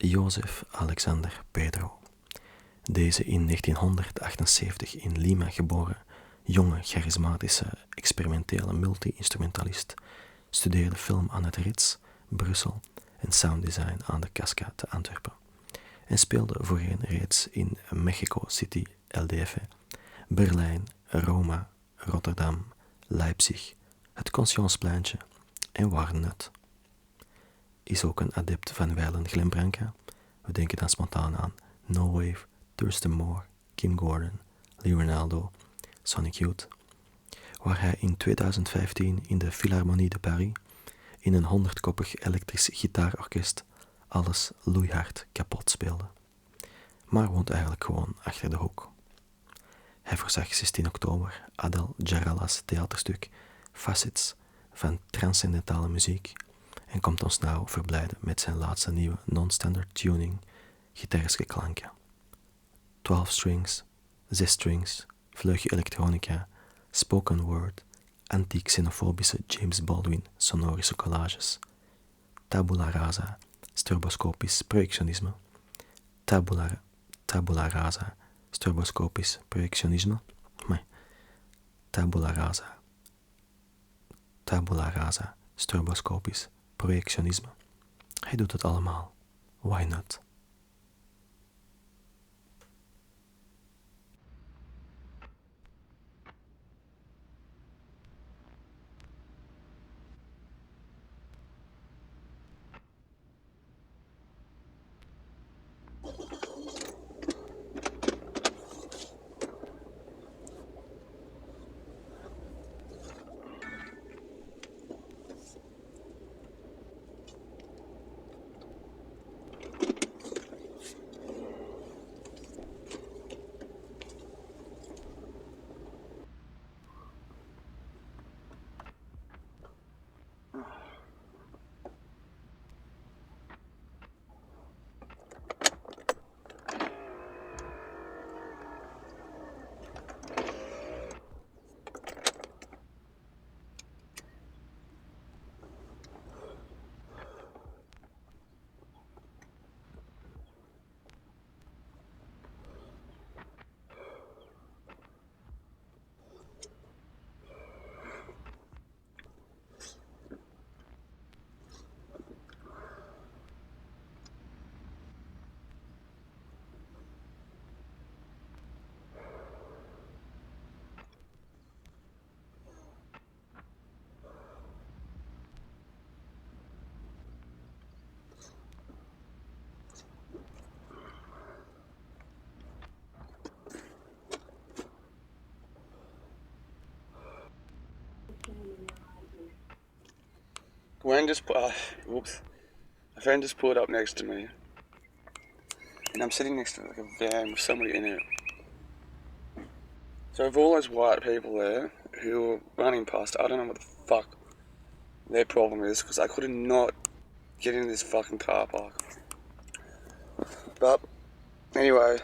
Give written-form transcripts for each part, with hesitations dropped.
Jozef Alexander Pedro. Deze in 1978 in Lima geboren, jonge, charismatische, experimentele multi-instrumentalist studeerde film aan het Ritz, Brussel en sounddesign aan de Cascade te Antwerpen en speelde voorheen reeds in Mexico City, LDF, Berlijn, Roma, Rotterdam, Leipzig, het Consciencepleintje en Warnet. Is ook een adept van wijlen glembranca. We denken dan spontaan aan No Wave, Thurston Moore, Kim Gordon, Lee Ronaldo, Sonic Youth, waar hij in 2015 in de Philharmonie de Paris in een 100-koppig elektrisch gitaarorkest alles loeihard kapot speelde. Maar woont eigenlijk gewoon achter de hoek. Hij voorzag 16 oktober Adel Jarala's theaterstuk Facets van transcendentale muziek en komt ons nou verblijden met zijn laatste nieuwe non-standard tuning, gitarische klanken. 12 strings, 6 strings, vleugje elektronica, spoken word, anti-xenofobische James Baldwin sonorische collages, tabula rasa, stroboscopisch projectionisme, tabula rasa, stroboscopisch projectionisme, tabula rasa, stroboscopisch projectionisme. Hij doet het allemaal. Why not? Gwen just whoops. A friend just pulled up next to me, and I'm sitting next to like a van with somebody in it. So of all those white people there who were running past, I don't know what the fuck their problem is, because I could not get into this fucking car park. But anyway.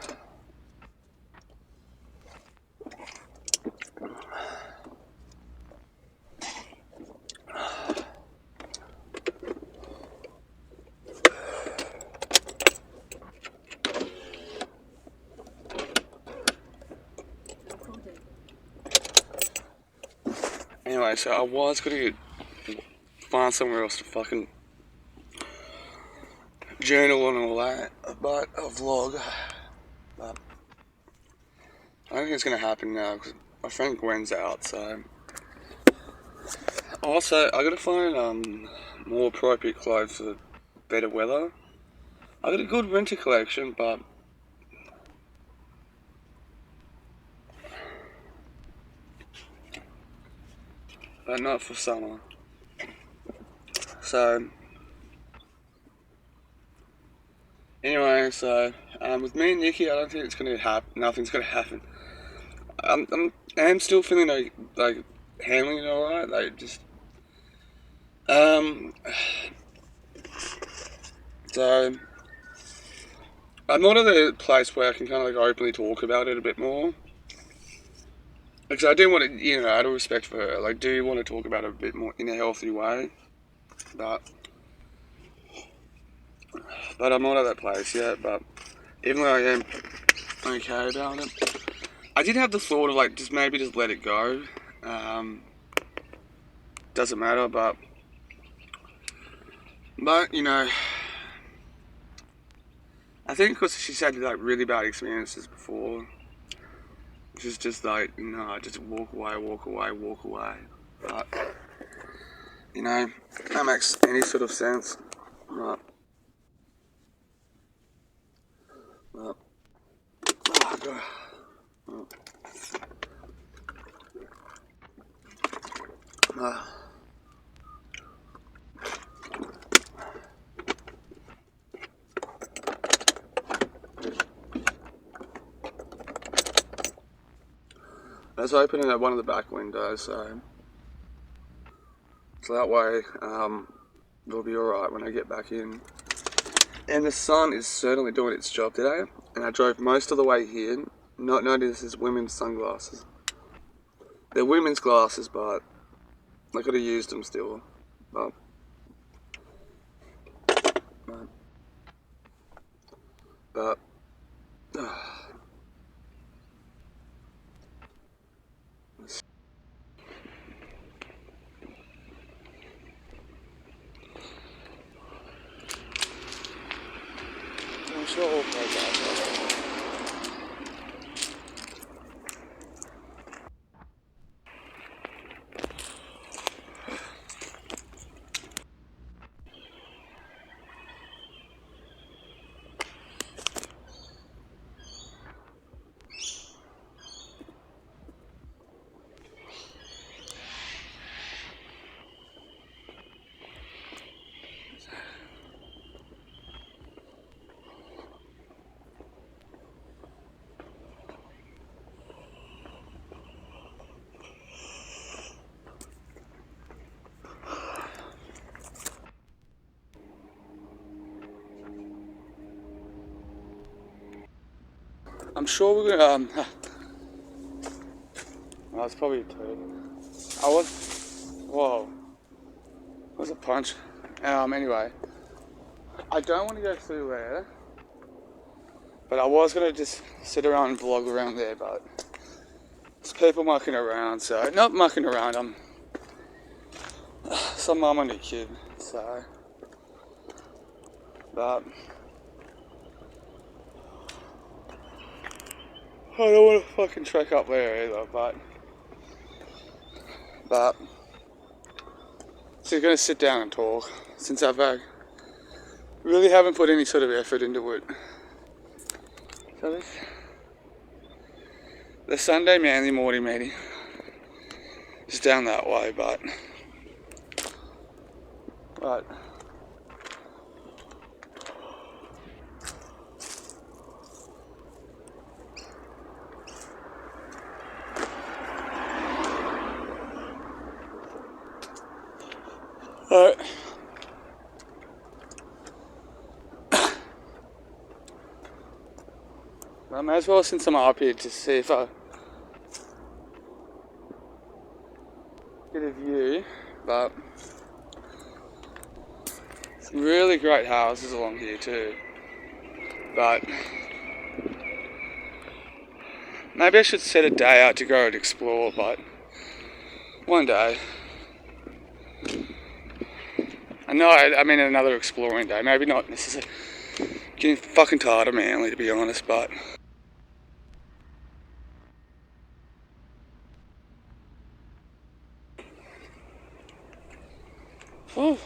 Anyway, so I was going to find somewhere else to fucking journal and all that, but a vlog. But I don't think it's going to happen now because my friend Gwen's out, so. Also, I got to find more appropriate clothes for the better weather. I got a good winter collection, but not for summer. So anyway, with me and Nikki, I don't think it's gonna happen. Nothing's gonna happen. I'm still feeling like handling it alright. Like just so I'm not at a place where I can kind of like openly talk about it a bit more. Because I do want to, out of respect for her, like, do want to talk about it a bit more in a healthy way. But But I'm not at that place yet, but even though I am okay about it, I did have the thought of like just maybe just let it go. Doesn't matter, but you know, I think because she's had like really bad experiences before, she's just like, no, just walk away, walk away, walk away. But you know, that makes any sort of sense. Right. Oh God. Let's open it at one of the back windows, so that way it'll be alright when I get back in. And the sun is certainly doing its job today, and I drove most of the way here. Not notice is women's sunglasses. They're women's glasses, but I could have used them still. But I'm sure we'll play that. I'm sure we're gonna. That was probably two. Whoa. That was a punch. Anyway, I don't want to go through there, but I was gonna just sit around and vlog around there, but there's people mucking around, so not mucking around. I'm some mum and a kid, so. But I don't want to fucking trek up there either, but so you're gonna sit down and talk since I've really haven't put any sort of effort into it. So this the Sunday Manly morning meeting is down that way, but alright. I may as well, since I'm up here, to see if I get a view, but some really great houses along here too, but maybe I should set a day out to go and explore, but one day. I mean another exploring day, maybe not necessarily. Getting fucking tired of Manly, to be honest, but oh.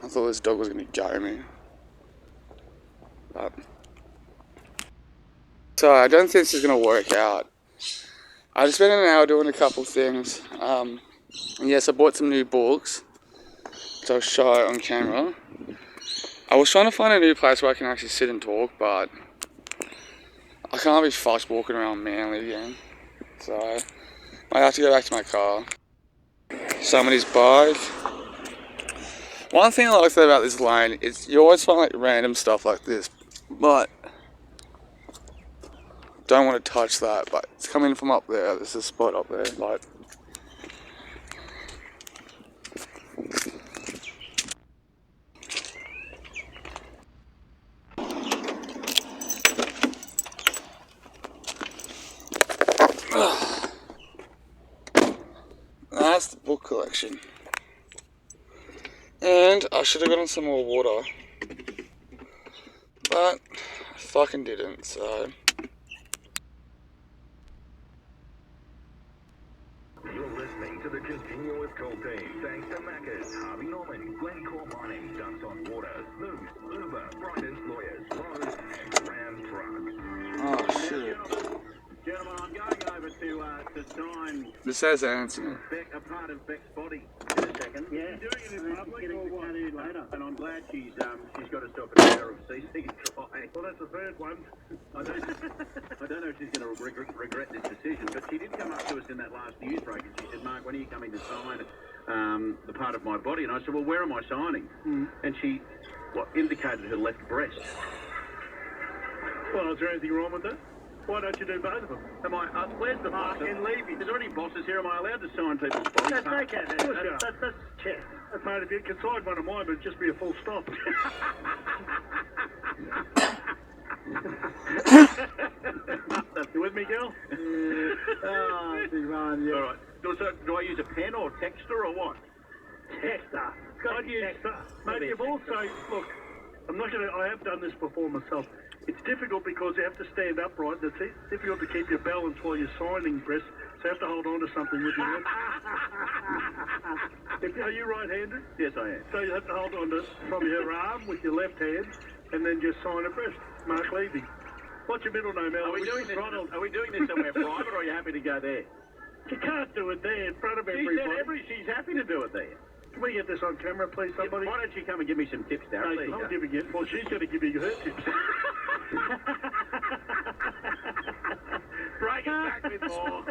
I thought this dog was going to go me. But so I don't think this is going to work out. I just spent an hour doing a couple things. And yes, I bought some new books, which I'll show on camera. I was trying to find a new place where I can actually sit and talk, but I can't be fucked walking around Manly again. So, I have to go back to my car. Somebody's bike. One thing I like about this lane is you always find like random stuff like this, but don't want to touch that. But it's coming from up there. There's a spot up there, like. That's the book collection. And I should have gotten some more water. But I fucking didn't, so. You're listening to the continuous cold team. Thanks to Macca's, Harvey Norman, Glencore Mining, Ducks on Water, Smooth, Uber, Brydon's Lawyers, Rose, and Ram Trucks. Oh shit. Gentlemen, I'm going over to sign This says Anthony. a part of Beck's body in a second. Yeah. Doing it in public or what? Later. And I'm glad she's got herself a pair of CC dry. Well, that's the third one. I don't know if she's going to regret this decision, but she did come up to us in that last news break and she said, Mark, when are you coming to sign the part of my body? And I said, well, where am I signing? And she indicated her left breast. Well, is there anything wrong with that? Why don't you do both of them? Where's the boss? In Levy. Is there any bosses here? Am I allowed to sign people's body parts? That's chest. Mate, if you could sign one of mine, but it'd just be a full stop. You with me, girl? Oh, Ron, yeah. All right. Do I use a pen or texter or what? Texter. I'd use texter. Mate, you've also, look, I have done this before myself. It's difficult because you have to stand upright. It's difficult to keep your balance while you're signing, Chris. So you have to hold on to something with your left. Are you right-handed? Yes, I am. So you have to hold on to from your arm with your left hand, and then just sign a breast. Mark Levy. What's your middle name, Al? Are we doing this somewhere private, or are you happy to go there? You can't do it there in front of everybody. She's happy to do it there. Can we get this on camera, please, somebody? Why don't you come and give me some tips, Darcy? No, I'm giving it. Well, she's going to give you her tips. Break it back with more.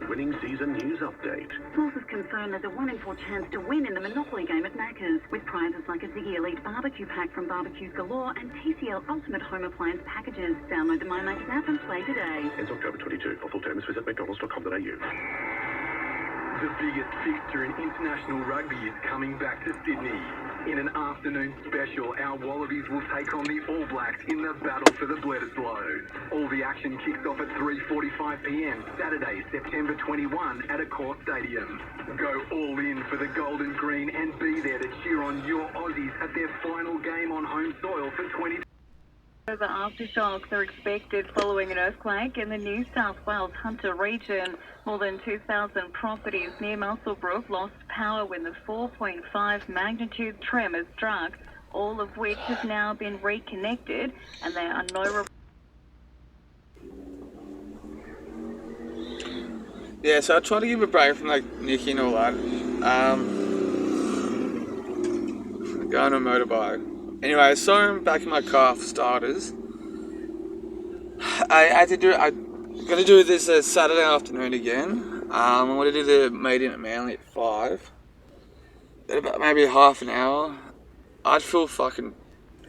Winning season news update. Sources confirm there's a 1 in 4 chance to win in the Monopoly game at Macca's, with prizes like a Ziggy Elite Barbecue Pack from Barbecues Galore and TCL Ultimate Home Appliance packages. Download the MyMac app and play today. Ends October 22. For full terms, visit mcdonalds.com.au. The biggest fixture in international rugby is coming back to Sydney. In an afternoon special, our Wallabies will take on the All Blacks in the battle for the Bledisloe. All the action kicks off at 3:45 p.m. Saturday, September 21 at Accor Stadium. Go all in for the gold and green and be there to cheer on your Aussies at their final game on home soil for 20. Further aftershocks are expected following an earthquake in the New South Wales Hunter region. More than 2,000 properties near Muswellbrook lost power when the 4.5 magnitude tremor struck, all of which has now been reconnected, and there are no... Yeah, so I tried to give a break from like Nikki and all that. Go on a motorbike. Anyway, I saw him back in my car for starters. I'm gonna do this Saturday afternoon again. I'm gonna do the meeting at Manly at 5. In about maybe half an hour. I'd feel fucking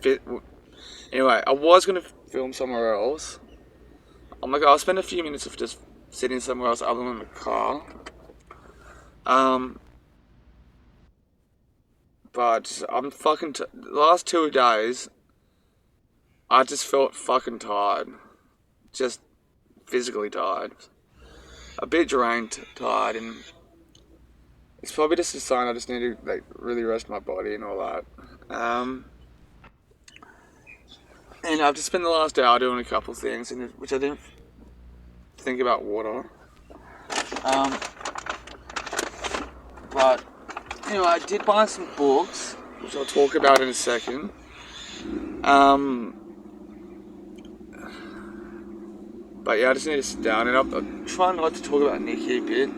fit. Anyway, I was gonna film somewhere else. I'm like, I'll spend a few minutes of just sitting somewhere else other than the car. But I'm fucking... the last 2 days, I just felt fucking tired. Just physically tired. A bit drained, tired, and it's probably just a sign I just need to like really rest my body and all that. And I've just spent the last hour doing a couple of things, which I didn't think about water. But anyway, I did buy some books, which I'll talk about in a second. But yeah, I just need to sit down, and I'm trying not to talk about Nikki a bit.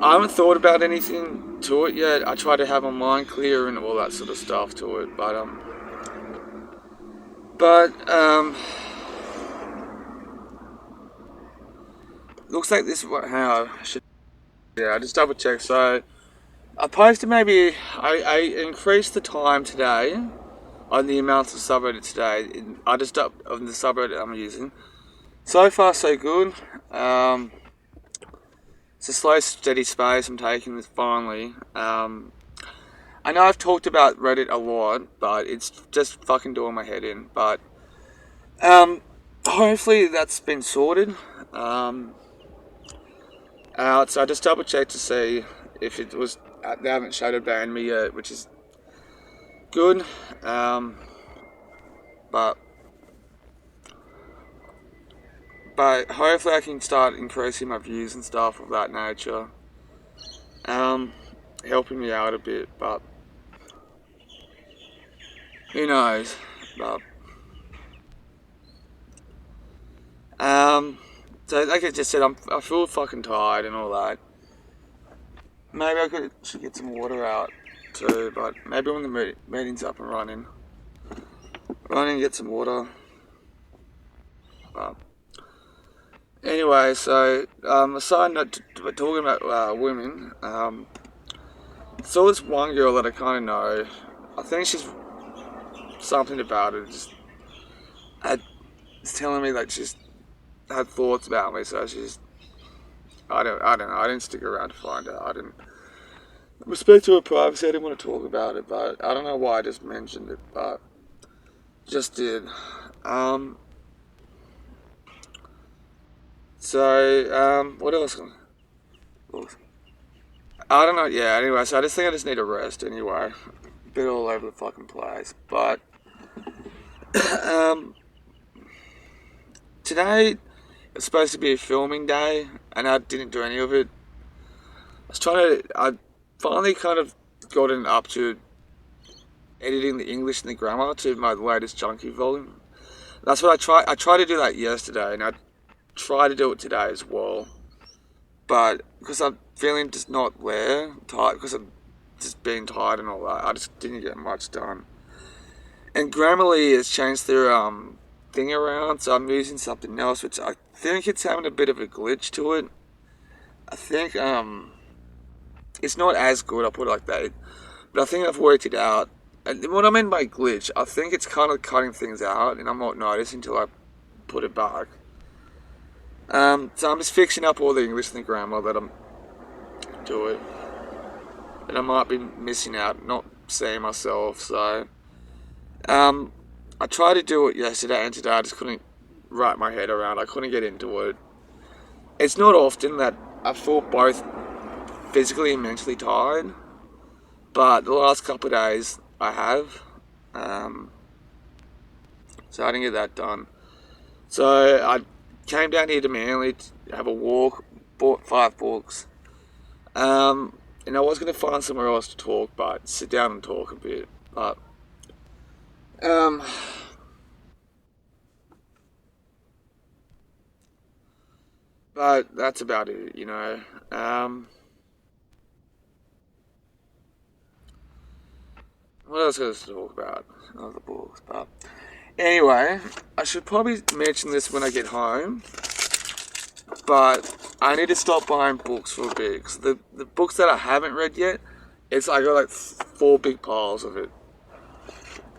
I haven't thought about anything to it yet. I try to have my mind clear and all that sort of stuff to it, but looks like this is what, how I should, yeah, I just double check. So I posted maybe, I increased the time today on the amounts of subreddit today. I just upped on the subreddit I'm using. So far so good. It's a slow steady space I'm taking this finally. I know I've talked about Reddit a lot, but it's just fucking doing my head in. But hopefully that's been sorted. So I just double checked to see if it was. They haven't shadow banned me yet, which is good. But hopefully I can start increasing my views and stuff of that nature. Helping me out a bit, but who knows? But so like I just said, I feel fucking tired and all that. Maybe I should get some water out too, but maybe when the meeting's up and running, get some water. Anyway, so a side note, talking about women. Saw this one girl that I kind of know. I think she's something about it. Just it's telling me that she's had thoughts about me. So I don't know. I didn't stick around to find out. I didn't. Respect to her privacy, I didn't want to talk about it, but I don't know why I just mentioned it, but just did. So what else? I don't know. Yeah. Anyway, so I just think I just need a rest. Anyway, a bit all over the fucking place. But today it's supposed to be a filming day, and I didn't do any of it. I finally kind of gotten up to editing the English and the grammar to my latest junkie volume. That's what I tried to do that yesterday, and I try to do it today as well. But because I'm feeling just not there, tired, because I'm just being tired and all that, I just didn't get much done. And Grammarly has changed their thing around, so I'm using something else, which I think it's having a bit of a glitch to it. I think it's not as good, I'll put it like that. But I think I've worked it out. And what I mean by glitch, I think it's kind of cutting things out, and I'm not noticing until I put it back. So I'm just fixing up all the English and the grammar that I'm doing. And I might be missing out, not seeing myself, so... I tried to do it yesterday and today, I just couldn't wrap my head around. I couldn't get into it. It's not often that I feel both physically and mentally tired, but the last couple of days I have. So I didn't get that done. So I came down here to Manly to have a walk, bought 5 books. And I was going to find somewhere else to talk, but sit down and talk a bit. But but that's about it, you know. What else is to talk about? Other books, but anyway, I should probably mention this when I get home. But I need to stop buying books for a bit, because the books that I haven't read yet, I got like 4 big piles of it.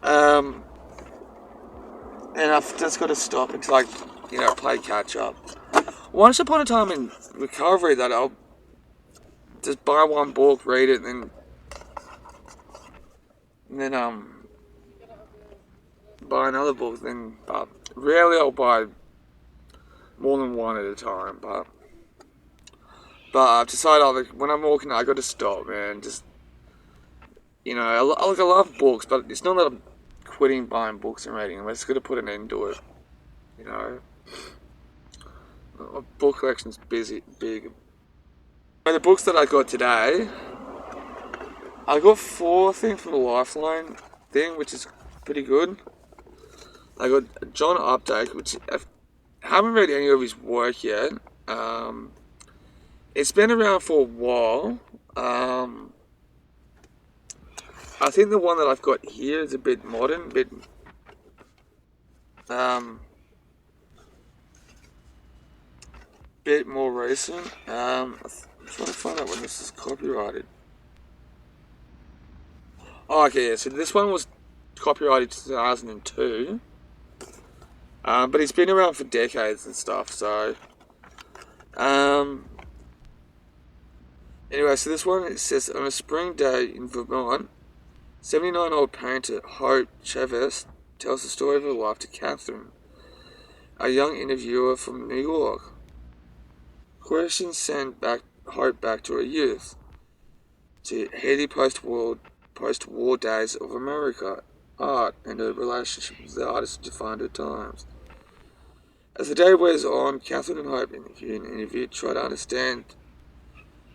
And I've just got to stop until I, play catch up. Once upon a time in recovery that I'll just buy one book, read it, and then buy another book. But rarely I'll buy more than one at a time. But I've decided when I'm walking, I got to stop, man. Just I love books, but it's not that I'm quitting buying books and reading them. I just got to put an end to it. My book collection's big. The books that I got today, I got 4 things from the Lifeline thing, which is pretty good. I got John Updike, which I haven't read any of his work yet. It's been around for a while. I think the one that I've got here is a bit modern, bit more recent. I'm trying to find out when this is copyrighted. Oh, okay, yeah, so this one was copyrighted 2002. But it's been around for decades and stuff, so... Anyway, so this one, it says, on a spring day in Vermont, 79-year-old painter Hope Chavez tells the story of her life to Catherine, a young interviewer from New York. Questions send Hope back to her youth, to heady post-war days of America, art, and her relationship with the artists defined her times. As the day wears on, Catherine and Hope interview try to understand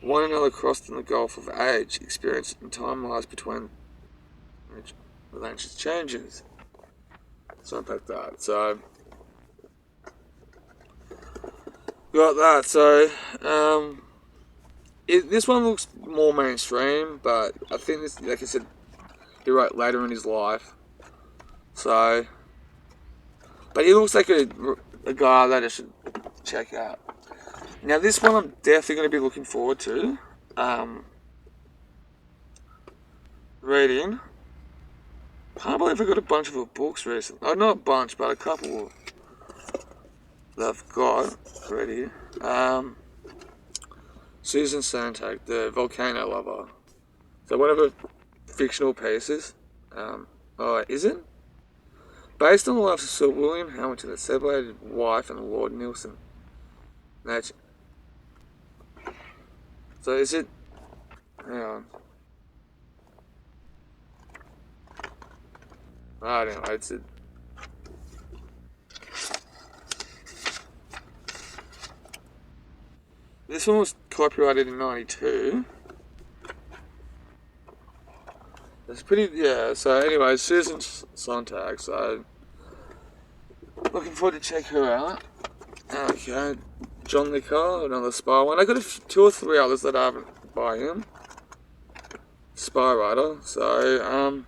one another crossed in the gulf of age, experience, and time lies between relations changes. Something like that. So, got that. So, this one looks more mainstream, but I think this, like I said, he wrote later in his life. So, but he looks like a guy that I should check out. Now, this one I'm definitely going to be looking forward to reading. Can't believe I got a bunch of her books recently. Oh, not a bunch, but a couple that I've got ready. Susan Sontag, The Volcano Lover. So one of her fictional pieces. Is it? Based on the life of Sir William Hamilton, the celebrated wife and Lord Nelson. So is it? Hang on. I don't know. It's it. This one was copyrighted in '92. It's pretty, yeah. So anyway, Susan Sontag. So looking forward to check her out. Okay, John Le Carre, another spy one. I got two or three others that I haven't by him. Spy writer. So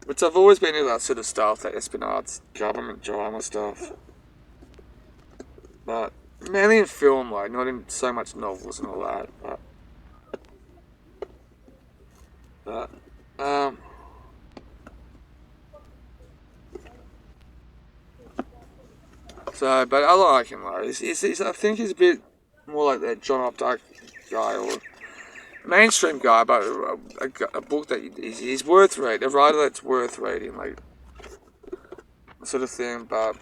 which I've always been into that sort of stuff, that espionage, government drama stuff. But mainly in film, like, not in so much novels and all that. But so, but I like him, though. He's, I think he's a bit more like that John Updike guy, or mainstream guy, but a book that he's worth reading, a writer that's worth reading, like, sort of thing, but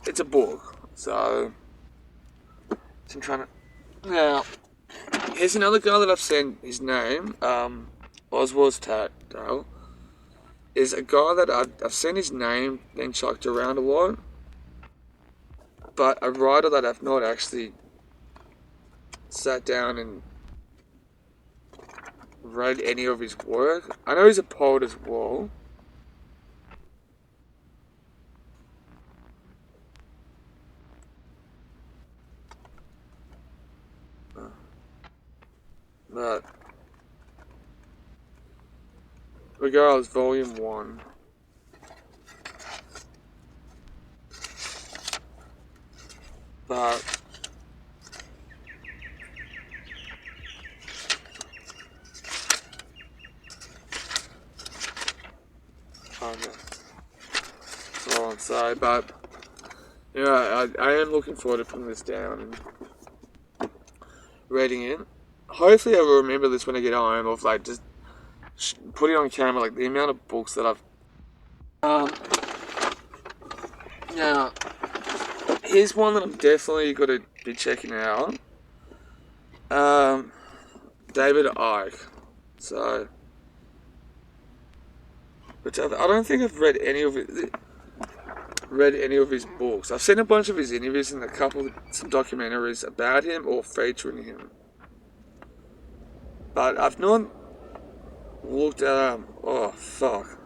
it's a book, so I'm trying to... Now, here's another guy that I've seen his name, Oswald Tackdale, is a guy that I've seen his name being chucked around a lot, but a writer that I've not actually sat down and read any of his work. I know he's a poet as well. But regardless, Volume 1. But so I'm sorry, but yeah, I am looking forward to putting this down and reading it. Hopefully I will remember this when I get home, of like just put it on camera, like the amount of books that I've now here's one that I'm definitely got to be checking out. David Icke. So, which I don't think I've read any of his books. I've seen a bunch of his interviews and some documentaries about him or featuring him, but I've not looked at him. Oh fuck.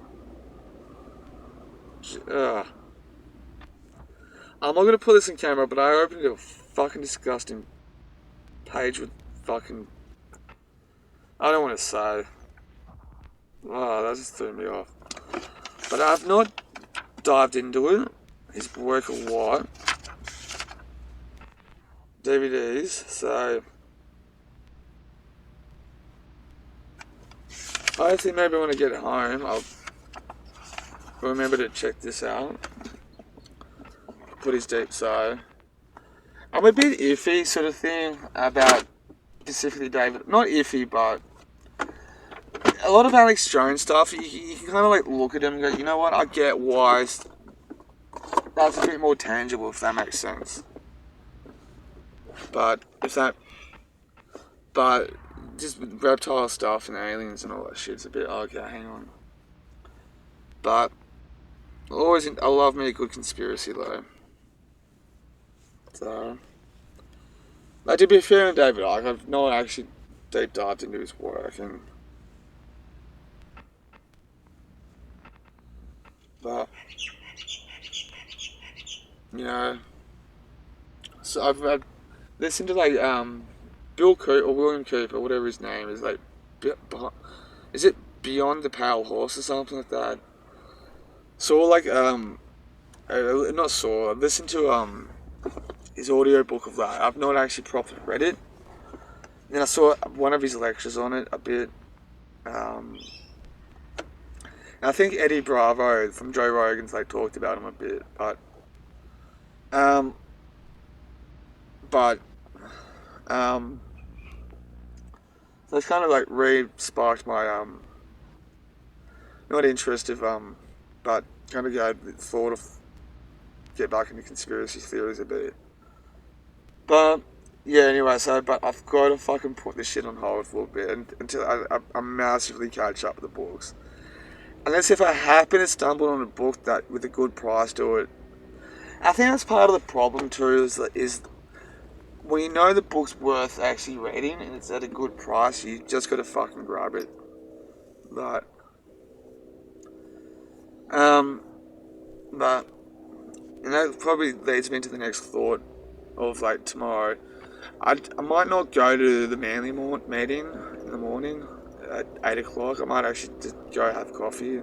I'm not gonna put this in camera, but I opened a fucking disgusting page with fucking... I don't want to say. Oh, that just threw me off. But I've not dived into it, his work a lot. DVDs, so I think maybe when I get home I'll remember to check this out. Put his deep so. I'm a bit iffy sort of thing about specifically David. Not iffy, but a lot of Alex Jones stuff, you can kind of like look at him and go, you know what, I get why that's a bit more tangible, if that makes sense. But just with reptile stuff and aliens and all that shit, it's a bit, okay, hang on. But I love me a good conspiracy though. So, like, to be fair on David Icke, I've not actually deep dived into his work, but you know, so I've listened to like Bill Cooper or William Cooper, whatever his name is, like, is it Beyond the Pale Horse or something like that? Saw like not saw. I listened to his audio book of that. I've not actually properly read it. Then I saw one of his lectures on it a bit. And I think Eddie Bravo from Joe Rogan's like talked about him a bit, but so it's kind of like sparked my not interest of but kind of thought of get back into conspiracy theories a bit. But yeah, anyway, but I've got to fucking put this shit on hold for a bit until I massively catch up with the books. Unless if I happen to stumble on a book that with a good price to it. I think that's part of the problem too, is when you know the book's worth actually reading and it's at a good price, you just got to fucking grab it. But you know, it probably leads me to the next thought of like tomorrow. I might not go to the Manly meeting in the morning at 8 o'clock. I might actually just go have coffee.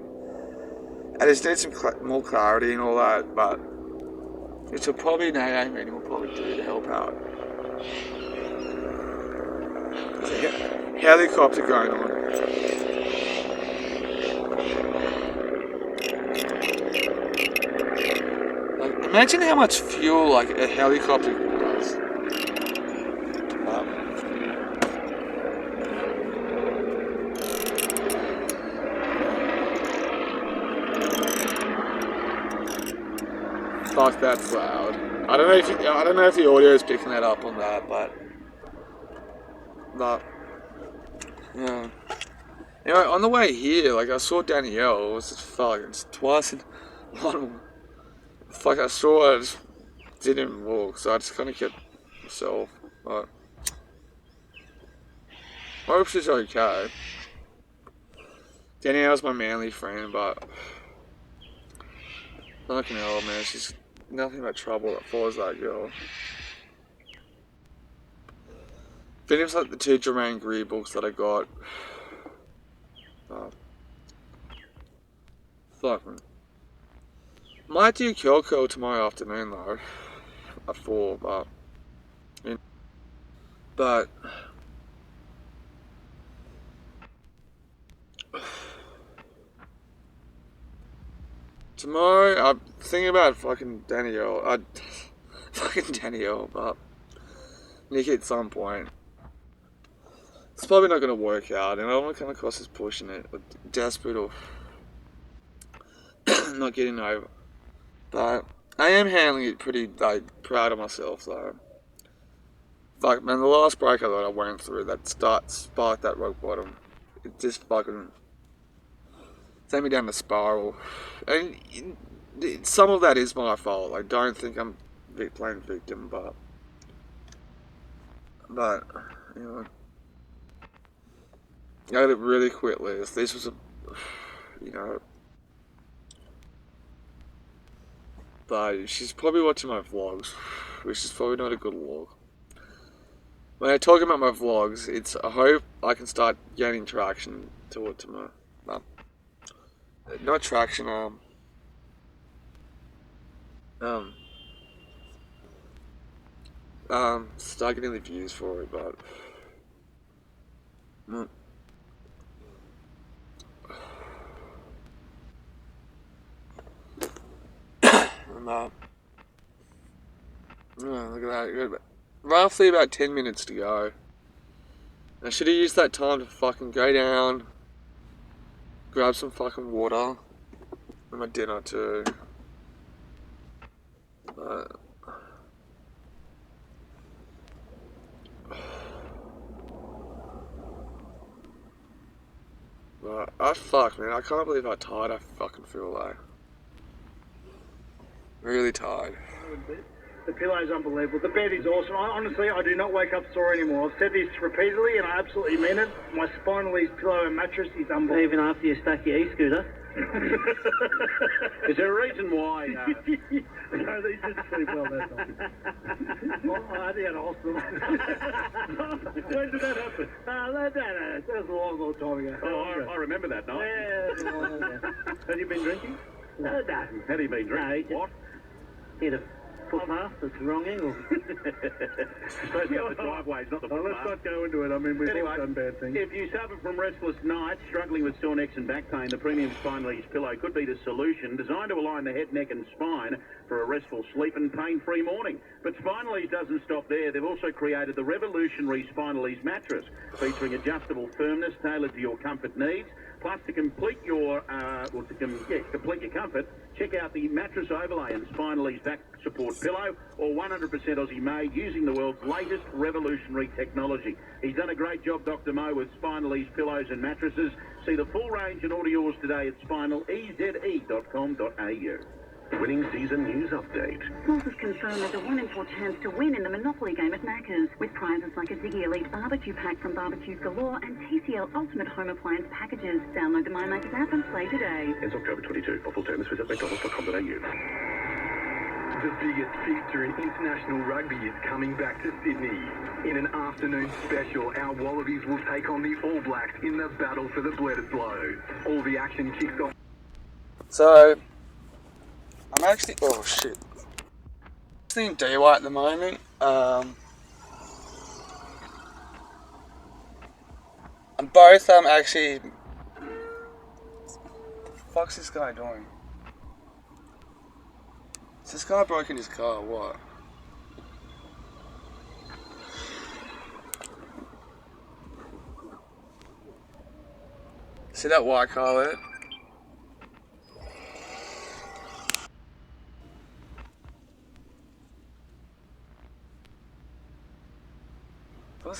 I just need some more clarity and all that, but which will probably an AA meeting will probably do to help out. There's a helicopter going on. Like, imagine how much fuel like a helicopter does. Fuck, that's loud. I don't know if the audio is picking that up on that, but yeah. Anyway, on the way here, like I saw Danielle. It was just fucking twice in one. Fuck, I saw her. I just didn't walk, so I just kind of kept myself. But I hope she's okay. Danielle's my Manly friend, but fucking hell, man, she's nothing but trouble that follows that girl. Finished like the 2 Jermaine Greer books that I got. Fuck, man. Might do Curl tomorrow afternoon though, at 4, but tomorrow I'm thinking about fucking Danielle. Fucking Danielle, but Nick at some point. It's probably not going to work out, and I don't want to come across as pushing it, or desperate, or not getting over. But I am handling it pretty, like, proud of myself, though. Like, man, the last breakup that I went through, that sparked that rock bottom. It just fucking sent me down the spiral. And some of that is my fault. I don't think I'm playing victim, but you know, I got it really quickly. This was you know, but she's probably watching my vlogs, which is probably not a good look. When I talk about my vlogs, it's I hope I can start gaining traction to my, not traction, start getting the views for it, but look at that. Roughly about 10 minutes to go. I should have used that time to fucking go down, grab some fucking water, and my dinner too. But fuck, man, I can't believe how tired I fucking feel like. Really tired. The pillow's unbelievable. The bed is awesome. Honestly, I do not wake up sore anymore. I've said this repeatedly, and I absolutely mean it. My spinal ease pillow and mattress is unbelievable. Even after you stuck your e-scooter. Is there a reason why? No, they just sleep well that time. Well, I had to go to hospital. When did that happen? That was a long, long time ago. Oh, I remember that night. Yeah. Have you been drinking? No. Have you been drinking? No, What? hit a footpath that's the wrong angle. Supposed to be up the driveways, not the footpath. Let's not go into it. I mean, we've all done bad things. If you suffer from restless nights, struggling with sore necks and back pain, the Premium Spine Ease pillow could be the solution, designed to align the head, neck and spine for a restful sleep and pain-free morning. But Spinal Ease doesn't stop there. They've also created the revolutionary Spinal Ease mattress, featuring adjustable firmness tailored to your comfort needs. Plus, to complete your complete your comfort, check out the mattress overlay and Spinal Ease back support pillow, or 100% Aussie made, using the world's latest revolutionary technology. He's done a great job, Dr. Mo, with Spinal Ease pillows and mattresses. See the full range and order yours today at spinaleze.com.au. Winning season news update. Sources confirm there's a 1 in 4 chance to win in the Monopoly game at Macca's, with prizes like a Ziggy Elite barbecue pack from Barbecues Galore and TCL Ultimate Home Appliance packages. Download the My Macca's app and play today. Ends October 22. For full terms, visit mcdonalds.com.au. The biggest fixture in international rugby is coming back to Sydney. In an afternoon special, our Wallabies will take on the All Blacks in the battle for the Bledisloe. All the action kicks off. So, I'm actually, oh shit, I'm in DY at the moment. And both actually, what the fuck's this guy doing? Is this guy broken his car or what? See that white car there?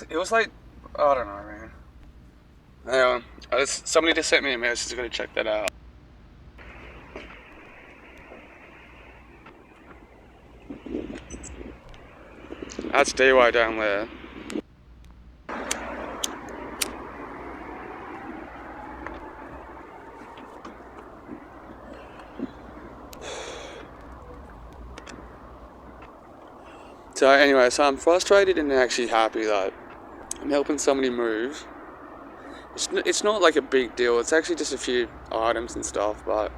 It was like, I don't know, man. Anyway, somebody just sent me a message, I'm gonna check that out. That's DY down there. So anyway, so I'm frustrated and actually happy that I'm helping somebody move. It's not like a big deal, it's actually just a few items and stuff, but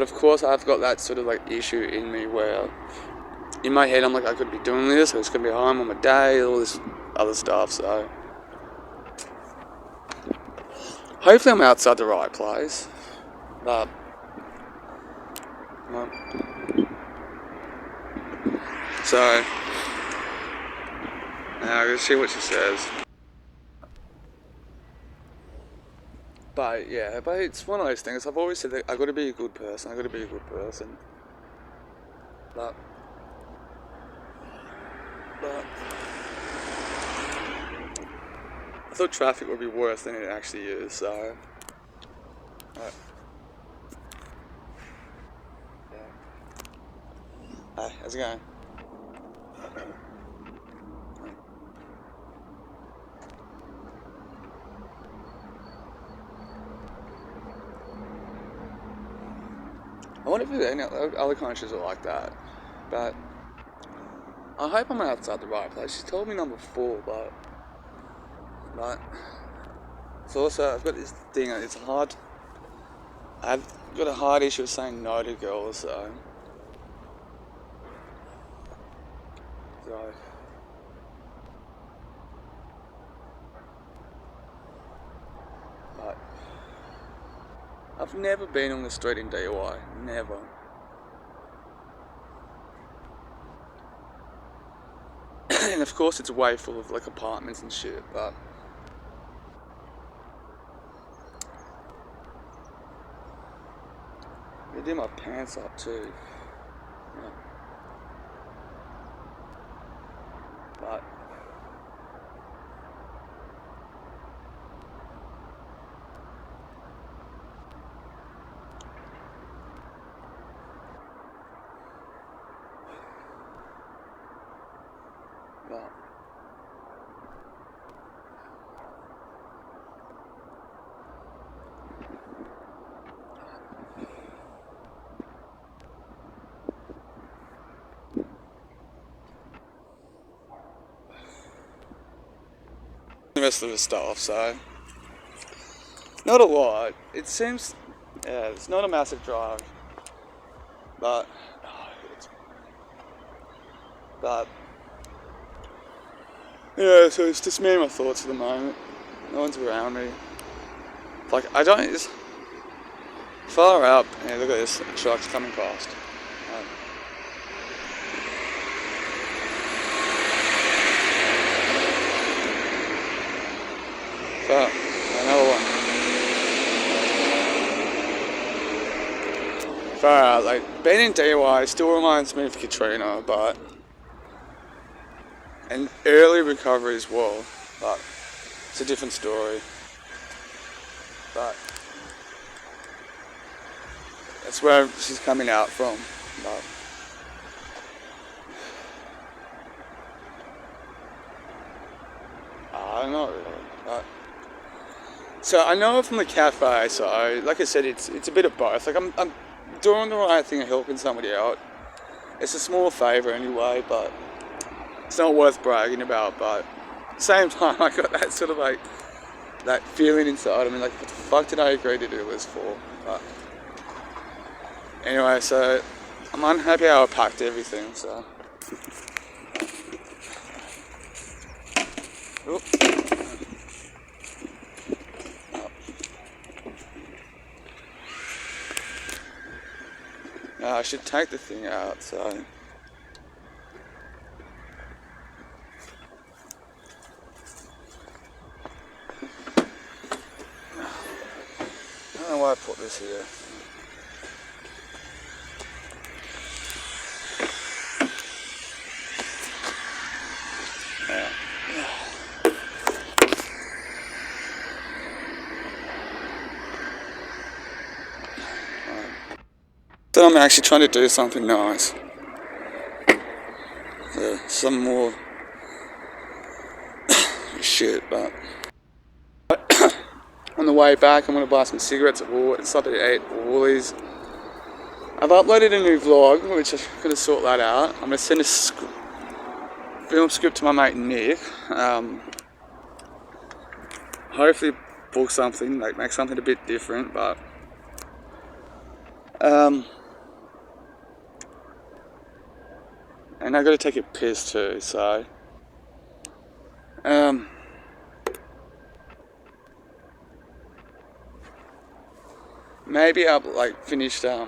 of course I've got that sort of like issue in me where in my head I'm like, I could be doing this, or it's gonna be home on my day, all this other stuff, so hopefully I'm outside the right place, but no. So now let's see what she says. But yeah, but it's one of those things. I've always said that I've got to be a good person. But I thought traffic would be worse than it actually is. So yeah. Hi, how's it going? I wonder if there's any other countries are like that, but I hope I'm outside the right place. She told me number 4, but it's also, I've got this thing, it's hard, I've got a hard issue with saying no to girls, so So, but I've never been on the street in DUI, never. And of course it's way full of like apartments and shit, but I did my pants up too. Yeah. But the rest of the stuff, so not a lot. It seems, yeah, it's not a massive drive, but yeah. So it's just me and my thoughts at the moment. No one's around me. Like it's far up. Yeah, look at this. Truck's coming past. Another one. Far out. Like being in DIY still reminds me of Katrina, but and early recovery as well. But it's a different story. But that's where she's coming out from. But I don't know really. But so I know from the cafe, so like I said, it's a bit of both. Like I'm doing the right thing and helping somebody out. It's a small favour anyway, but it's not worth bragging about. But at the same time, I got that sort of like that feeling inside of me, like what the fuck did I agree to do this for? But anyway, so I'm unhappy how I packed everything. So. Oops. I should take the thing out, so I don't know why I put this here. So I'm actually trying to do something nice. Some more shit, but on the way back I'm going to buy some cigarettes at Woolworths. It's up at 8 Woolies. I've uploaded a new vlog, which I'm going to sort that out. I'm going to send a film script to my mate Nick. Hopefully book something, like make something a bit different, but and I got to take a piss too, so maybe I'll like finished. I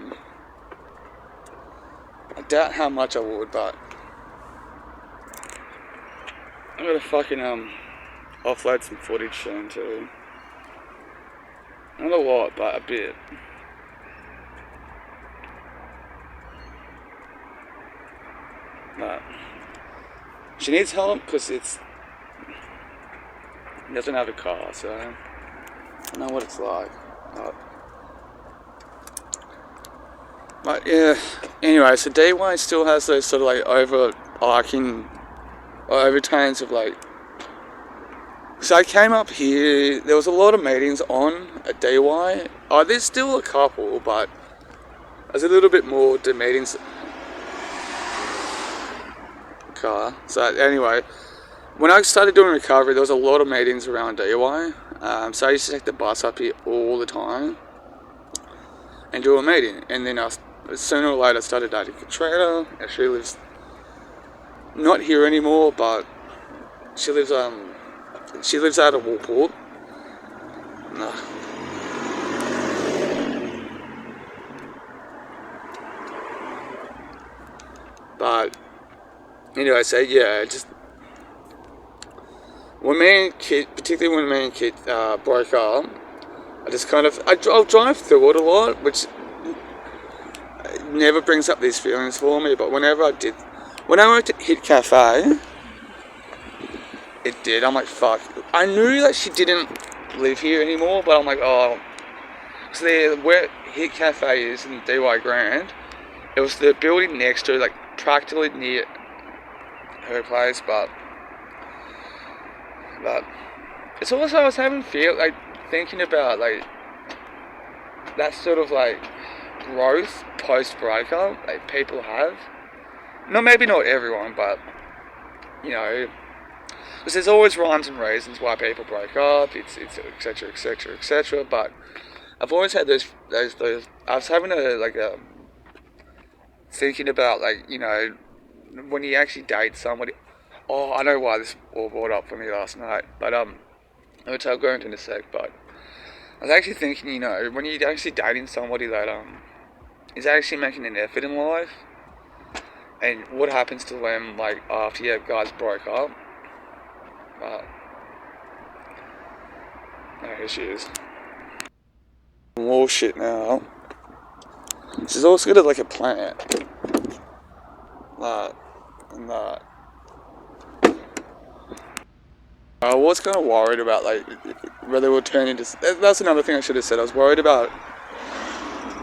doubt how much I would, but I'm gonna fucking offload some footage soon too. Not a lot, but a bit. But she needs help because he doesn't have a car, so I don't know what it's like. But yeah, anyway, so DY still has those sort of like overarching overtones of like. So I came up here, there was a lot of meetings on at DY. Oh, there's still a couple, but there's a little bit more to meetings. Car. So anyway, when I started doing recovery, there was a lot of meetings around DY. So I used to take the bus up here all the time and do a meeting. And then sooner or later I started dating Katrina, and she lives not here anymore, but she lives out of Walport. No. But anyway, so yeah, just when me and Kit, particularly when me and Kit broke up, I just kind of I'll drive through it a lot, which never brings up these feelings for me. But whenever I went to Hit Cafe, it did. I'm like, fuck. I knew that she didn't live here anymore, but I'm like, oh, so where Hit Cafe is in DY Grand, it was the building next to, like, practically near her place, but it's also, I was thinking about, like, that sort of, like, growth post-breakup, like, people have. No, maybe not everyone, but, you know, because there's always rhymes and reasons why people break up, it's etc, etc, etc, but I've always had those, I was having thinking about, like, you know, when you actually date somebody. Oh, I know why this all brought up for me last night, but which I'll go into in a sec. But I was actually thinking, you know, when you're actually dating somebody that is actually making an effort in life, and what happens to them, like, after you guys broke up. Oh, here she is. More shit now. She's also got like a plant. That and that. I was kind of worried about, like, whether it would turn into. That's another thing I should have said. I was worried about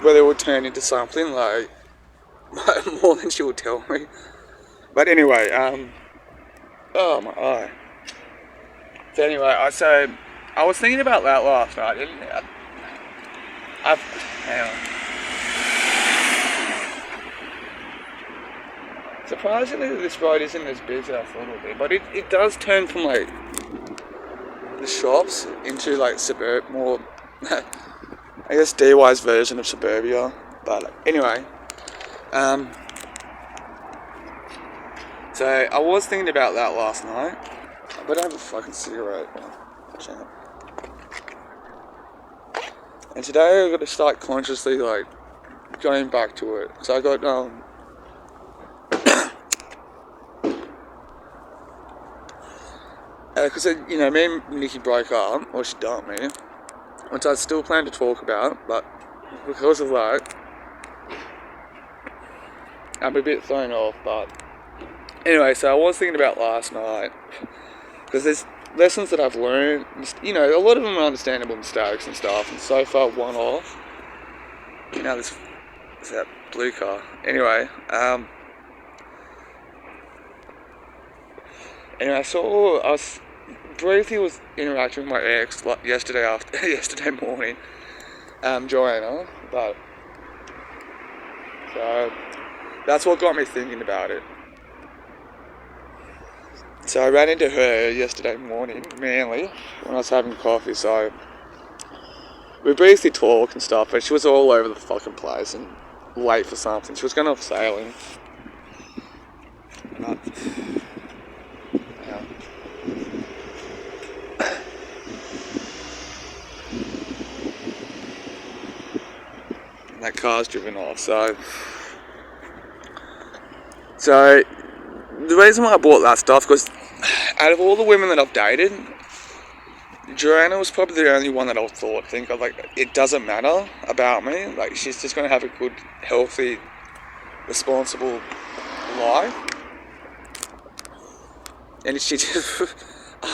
whether it would turn into something like more than she would tell me. But anyway, oh my eye. So anyway, I was thinking about that last night. Hang on. Surprisingly, this road isn't as busy as I thought it would be, but it does turn from, like, the shops into, like, more, I guess DY's version of suburbia. But anyway, so I was thinking about that last night. I better have a fucking cigarette. Champ. And today I've got to start consciously, like, going back to it. So I got, because, you know, me and Nikki broke up, or she dumped me, which I still plan to talk about, but because of that, I'm a bit thrown off. But anyway, so I was thinking about last night, because there's lessons that I've learned, you know, a lot of them are understandable mistakes and stuff, and so far one off. You know, this that blue car. Anyway, and I was briefly interacting with my ex yesterday morning, Joanna, but so that's what got me thinking about it. So I ran into her yesterday morning, mainly, when I was having coffee, so we briefly talked and stuff, but she was all over the fucking place and late for something. She was going off sailing. Yeah. And that car's driven off, so the reason why I bought that stuff, because out of all the women that I've dated, Joanna was probably the only one that I think of, like, it doesn't matter about me, like, she's just going to have a good, healthy, responsible life. And she just,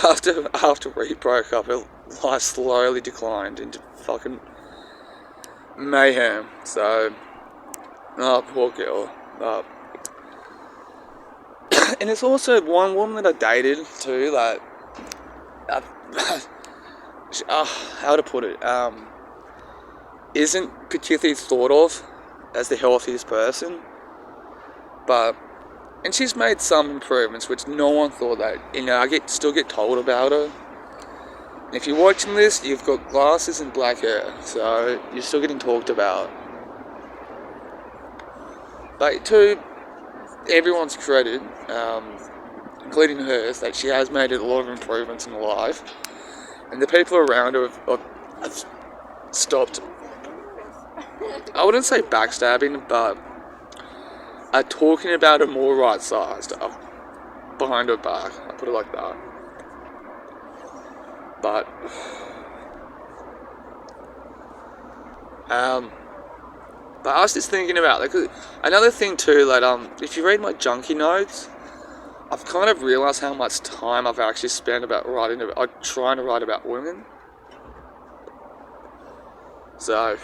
after we broke up, her life slowly declined into fucking mayhem. So, oh, poor girl. And it's also one woman that I dated too, like, how to put it, isn't particularly thought of as the healthiest person, and she's made some improvements which no one thought that, you know, I still get told about her. And if you're watching this, you've got glasses and black hair, so you're still getting talked about. But too, everyone's credit, including hers, that she has made a lot of improvements in her life, and the people around her have stopped, I wouldn't say backstabbing, but are talking about her more right-sized behind her back, I'll put it like that. But I was just thinking about, like, another thing too, that if you read my junkie notes, I've kind of realised how much time I've actually spent trying to write about women. So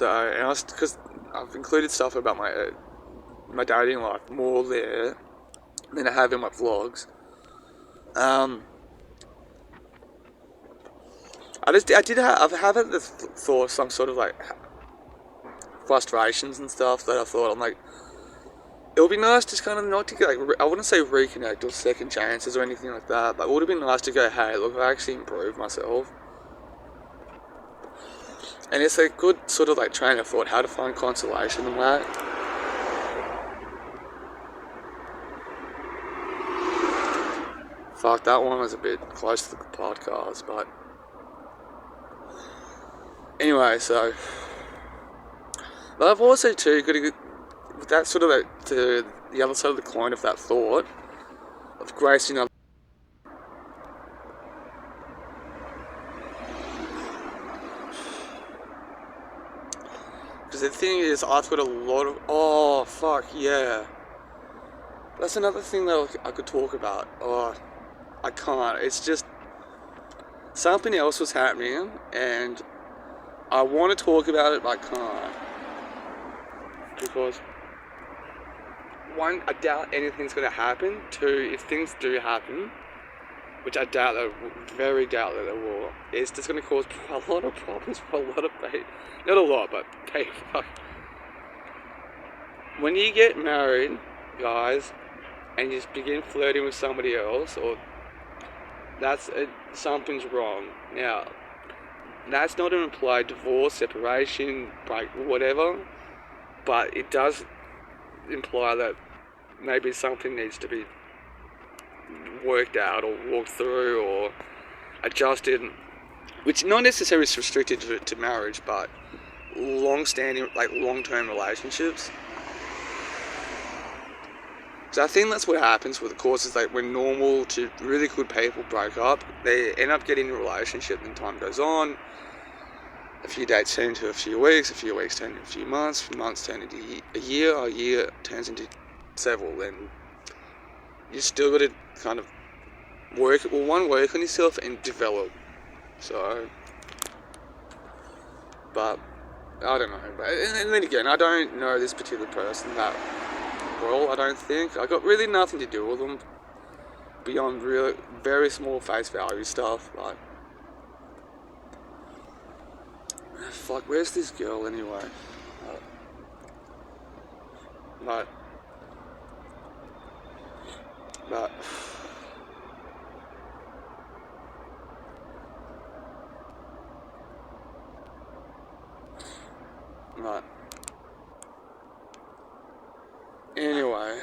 and because I've included stuff about my dating life more there than I have in my vlogs. I've had the thought, some sort of like frustrations and stuff that I thought, I'm like, it would be nice to kind of not to get, like, I wouldn't say reconnect or second chances or anything like that, but it would have been nice to go, hey, look, I actually improved myself. And it's a good sort of like train of thought, how to find consolation in that. Fuck, that one was a bit close to the podcast, but anyway, so. But I've also too got to, with that sort of like, to the other side of the coin of that thought of gracing other. Because the thing is, I've got a lot of. Oh, fuck, yeah. That's another thing that I could talk about. Oh, I can't. It's just. Something else was happening, and I want to talk about it, but I can't. Because, one, I doubt anything's going to happen. Two, if things do happen, which I very doubt that they will, it's just going to cause a lot of problems for a lot of people. Not a lot, but people. When you get married, guys, and you just begin flirting with somebody else, or something's wrong. Now, that's not an implied divorce, separation, break, whatever, but it does imply that maybe something needs to be worked out or walked through or adjusted, which not necessarily is restricted to marriage, but long-standing, like long-term relationships. So I think that's what happens with the courses, like when normal to really good people break up, they end up getting in a relationship, and time goes on. A few dates turn into a few weeks turn into a few months turn into a year turns into several. Then you still got to kind of work on yourself and develop. So, but I don't know. But and then again, I don't know this particular person that well. I don't think I got really nothing to do with them beyond really very small face value stuff. Like, fuck, where's this girl anyway? But anyway,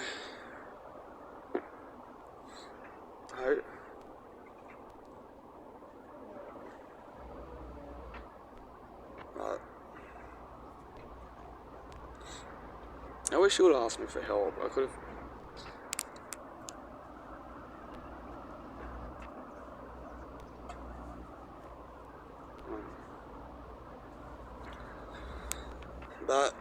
I wish you would have asked me for help. I could have. But,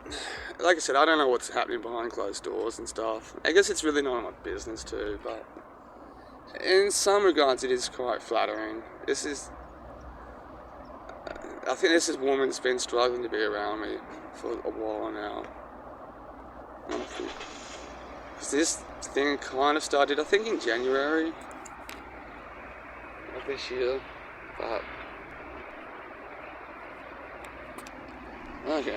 like I said, I don't know what's happening behind closed doors and stuff. I guess it's really none of my business too, but in some regards it is quite flattering. I think this woman's been struggling to be around me for a while now. This thing kind of started, I think, in January of this year, but okay,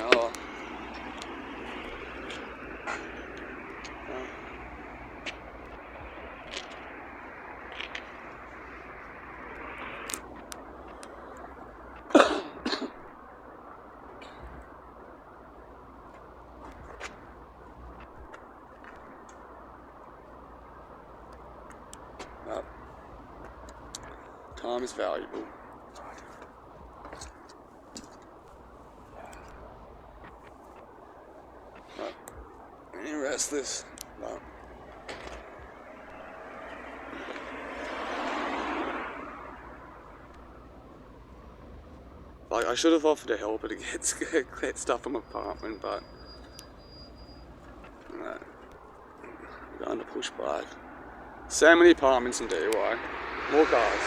time is valuable. Right. Any restless? No. Like, I should have offered a helper to get stuff from my apartment, but no. I'm going to push back. So many apartments in DY. More cars.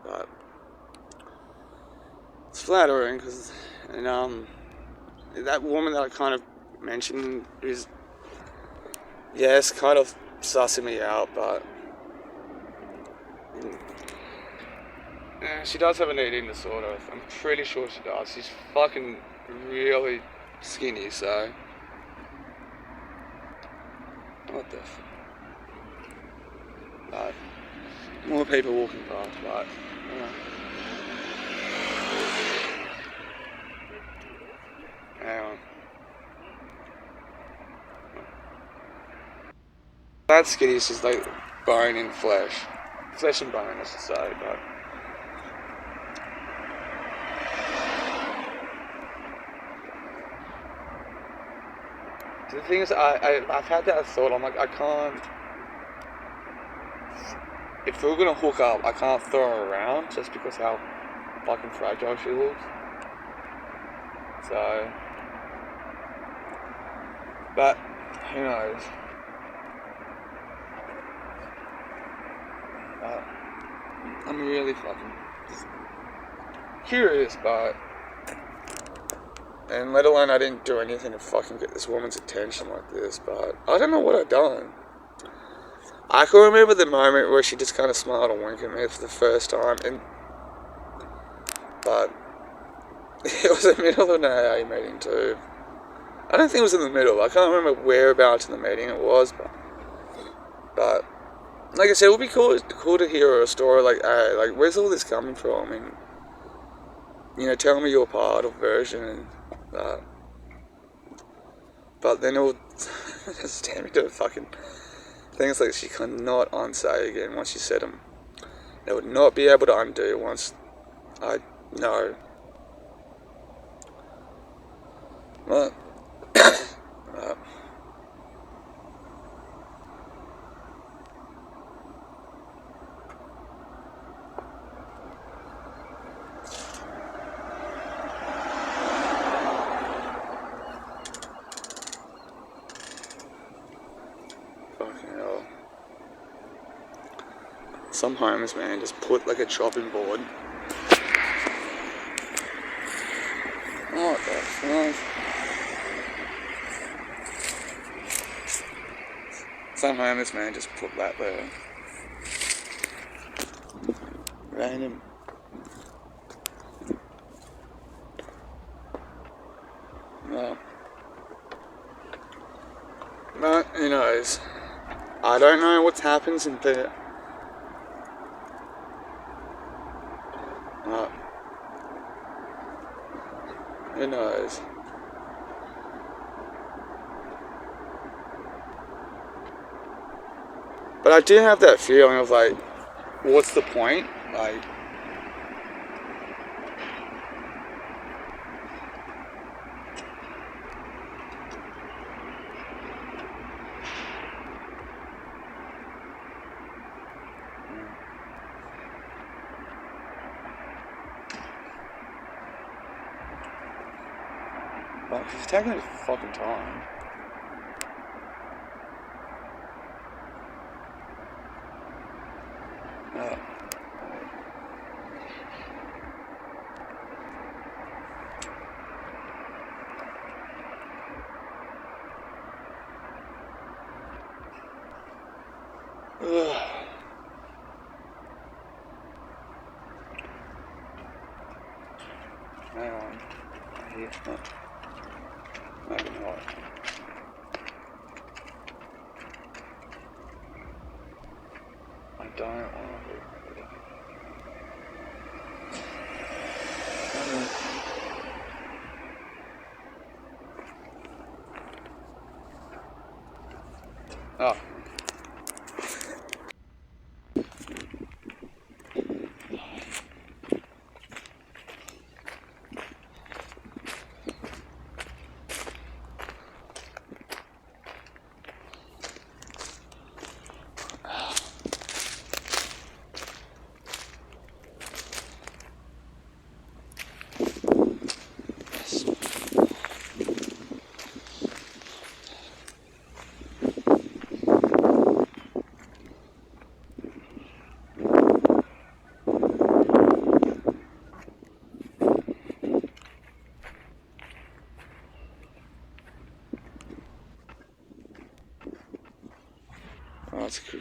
But it's flattering because, that woman that I kind of mentioned is, yes, kind of sussing me out, but she does have an eating disorder. I'm pretty sure she does. She's fucking really skinny, so what the f... But more people walking past, but hang on. That skinny is just like bone and flesh. Flesh and bone, I should say, but the thing is, I've had that thought. I'm like, I can't. If we're gonna hook up, I can't throw her around just because how fucking fragile she looks. So, but who knows? I'm really fucking curious, but. And let alone I didn't do anything to fucking get this woman's attention like this, but I don't know what I've done. I can remember the moment where she just kind of smiled and winked at me for the first time, but it was in the middle of an AA meeting too. I don't think it was in the middle. I can't remember whereabouts in the meeting it was, but like I said, it would be cool to hear a story like, hey, like, where's all this coming from? And, tell me your part or version and that. But then it would just stand me to fucking things like she cannot unsay again once she said them. They would not be able to undo once I know. But, some homeless man just put like a chopping board. What the fuck? Some homeless man just put that there. Random. Well, but who knows? I don't know what happens in there. Who knows? But I do have that feeling of like, what's the point? Like, she's taking her fucking time. Hang on. Maybe not. I don't want to.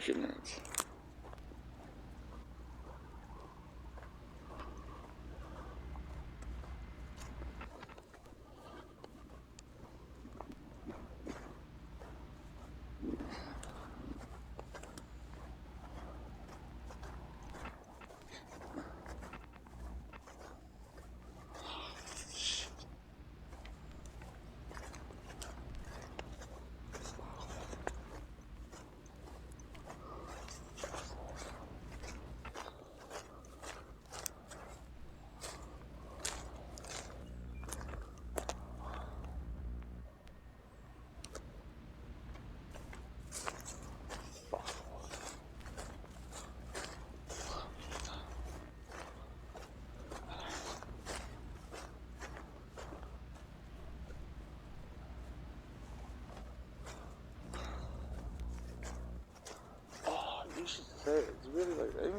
fucking minutes. You should say it. It's really like Amy.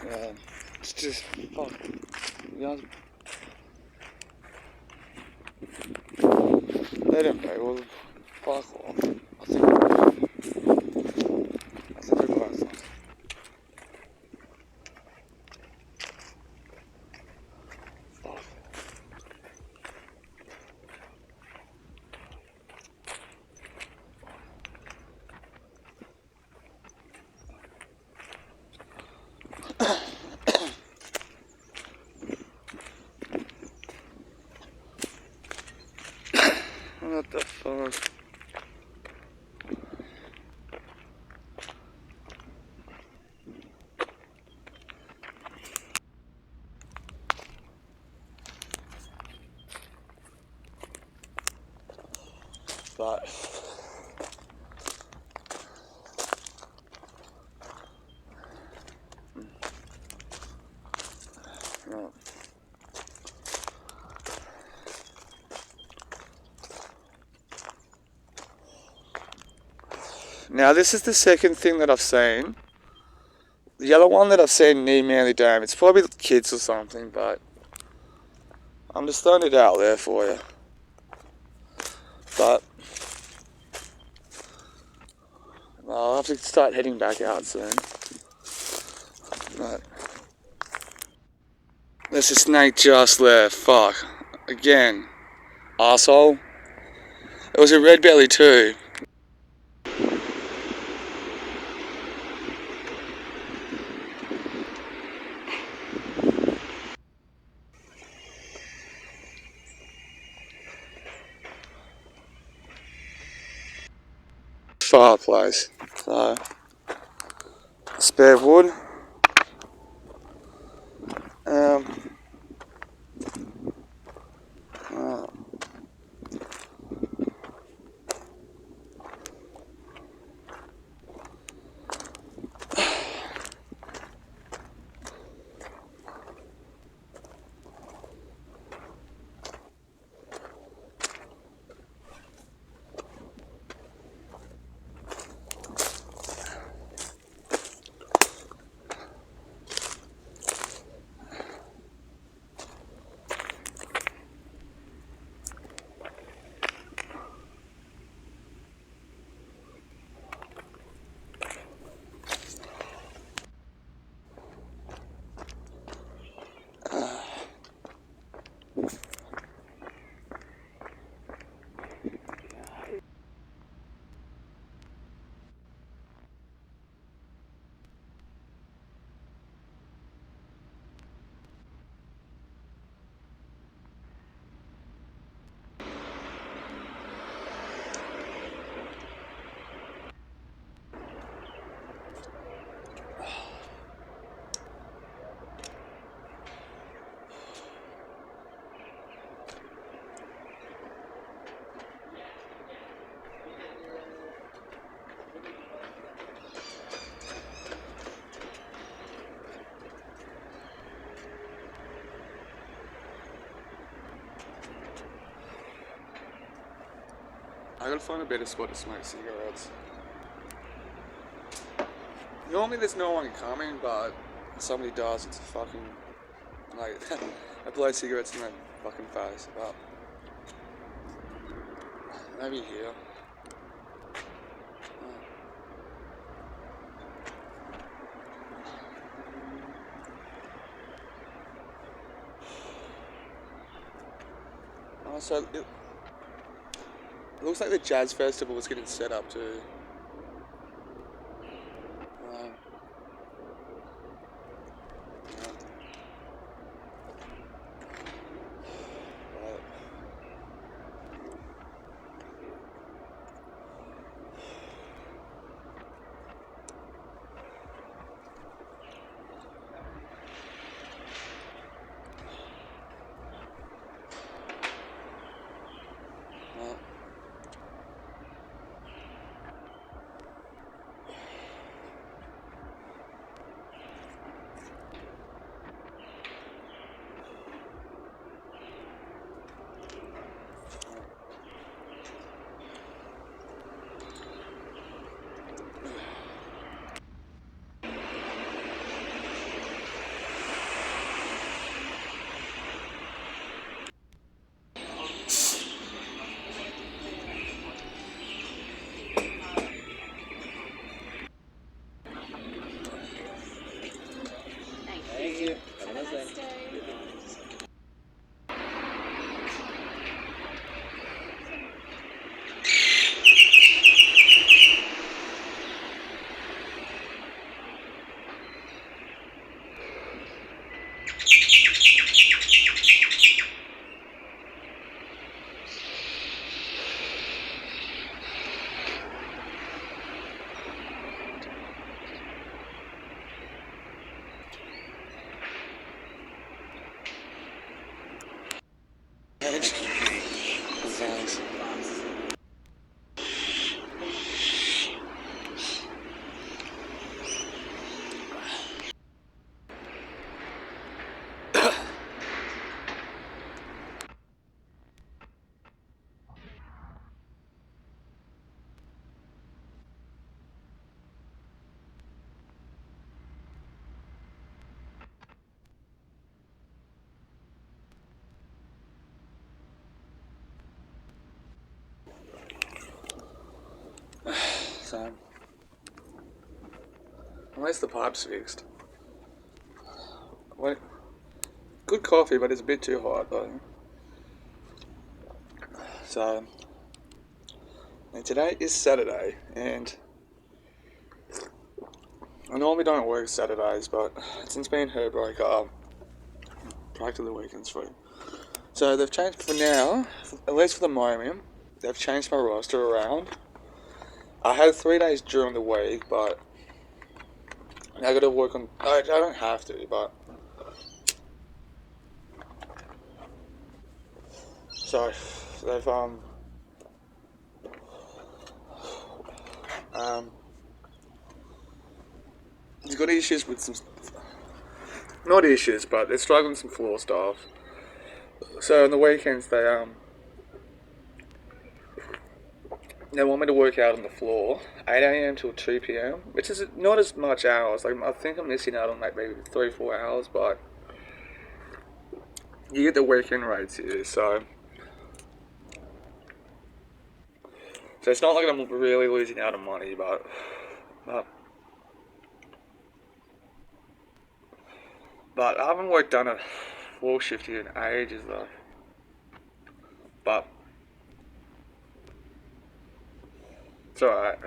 Yeah, it's just fuck. Yeah. Let him play. Well, fuck off. I think we're close. Fuck. What the fuck? But no. Now this is the second thing that I've seen. The other one that I've seen near Manly Dam, it's probably the kids or something, but I'm just throwing it out there for you. But I'll have to start heading back out soon. But there's a snake just there. Fuck. Again. Arsehole. It was a red belly too. Fireplace. So, spare wood. gotta find a better spot to smoke cigarettes. Normally there's no one coming, but if somebody does, it's a fucking, like, I blow cigarettes in their fucking face, but maybe here. Oh, so it looks like the jazz festival is getting set up too. So, unless the pipe's fixed. What? Good coffee, but it's a bit too hot though. So, and today is Saturday, and I normally don't work Saturdays, but since me and her broke up, practically the weekend's free. So they've changed for now, at least for the moment, they've changed my roster around. I had 3 days during the week, but I gotta work on, I don't have to, but so they've he's got issues with some, not issues, but they're struggling with some floor staff. So on the weekends they want me to work out on the floor 8 AM till 2 PM, which is not as much hours. Like, I think I'm missing out on like maybe 3-4 hours, but you get the weekend rates here, so it's not like I'm really losing out on money, but I haven't done a floor shift here in ages though. But it's alright.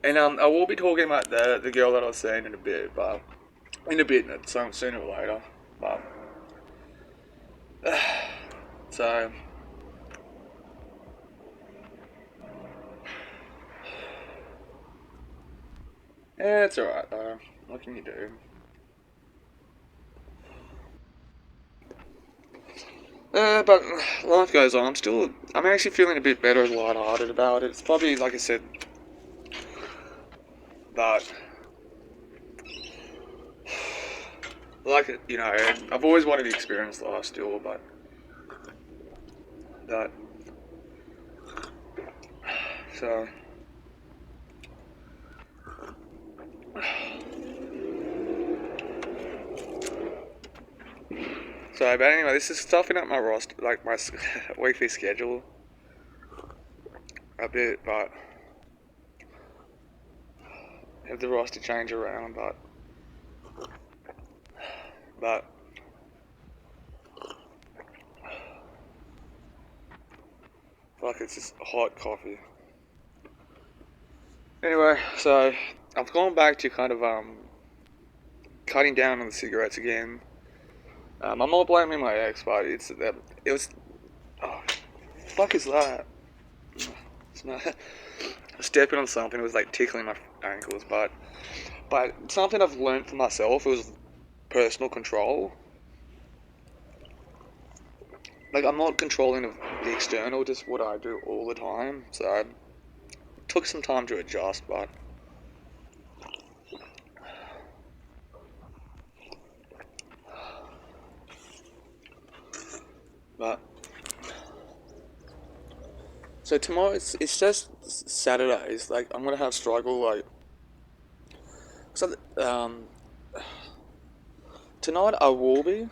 And I will be talking about the girl that I was seeing in a bit, so sooner or later. But so yeah, it's alright though. What can you do? But life goes on. I'm actually feeling a bit better and lighthearted about it. It's probably, like I said, but, like, you know, I've always wanted to experience life still, but So but anyway, this is stuffing up my roster, like my weekly schedule a bit, but have the roster change around, but fuck, it's just hot coffee. Anyway, so I've gone back to kind of cutting down on the cigarettes again. I'm not blaming my ex, but it was, oh, fuck is that? It's not, stepping on something, it was like tickling my ankles, but something I've learned for myself, it was personal control. Like, I'm not controlling of the external, just what I do all the time, so I took some time to adjust, but so tomorrow it's just Saturdays. Like, I'm gonna have struggle, like, so tonight I will be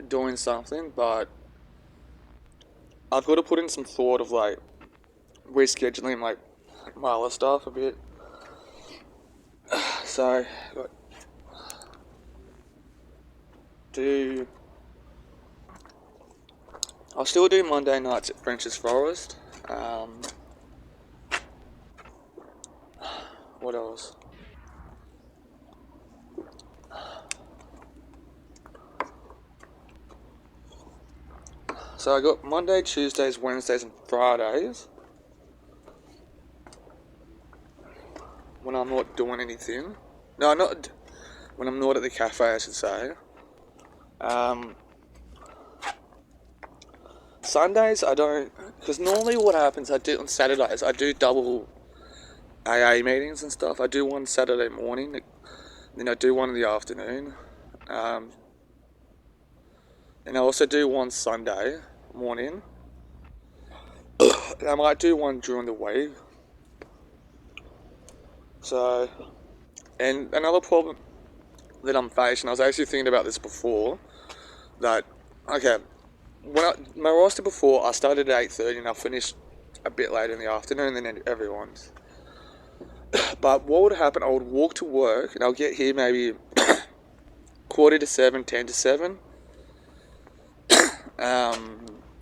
doing something, but I've got to put in some thought of like rescheduling like my other stuff a bit. So I'll still do Monday nights at French's Forest. What else? So I got Monday, Tuesdays, Wednesdays, and Fridays when I'm not doing anything. No, not when I'm not at the cafe, I should say. Sundays I don't, because normally what happens, I do on Saturdays, I do double AA meetings and stuff. I do one Saturday morning, then I do one in the afternoon, and I also do one Sunday morning. I might do one during the week. So, and another problem that I'm facing, I was actually thinking about this before, that, okay, my roster before, I started at 8:30 and I finished a bit later in the afternoon than everyone's. But what would happen, I would walk to work and I'll get here maybe 7:15, 10 to 7.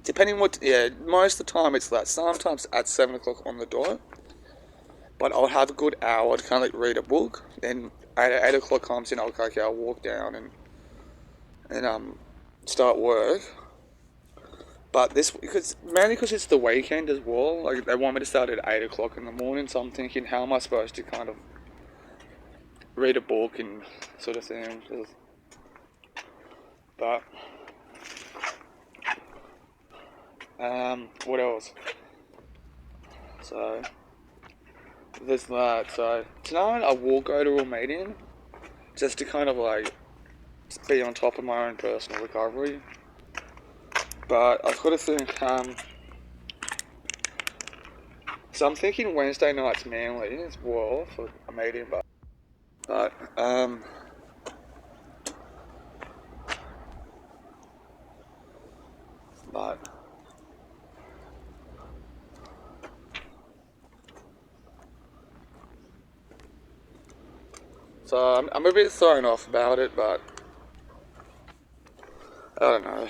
Depending what, most of the time it's that. Sometimes at 7 o'clock on the dot. But I'll have a good hour to kind of like read a book. Then 8 o'clock comes in, I'll walk down and start work. But mainly because it's the weekend as well. Like, they want me to start at 8 o'clock in the morning, so I'm thinking, how am I supposed to kind of read a book and sort of thing? But what else? So there's that. So tonight I will go to a meeting just to kind of like be on top of my own personal recovery. But I've got to think, so I'm thinking Wednesday night's Manly as well for a meeting, but so I'm a bit thrown off about it, but I don't know.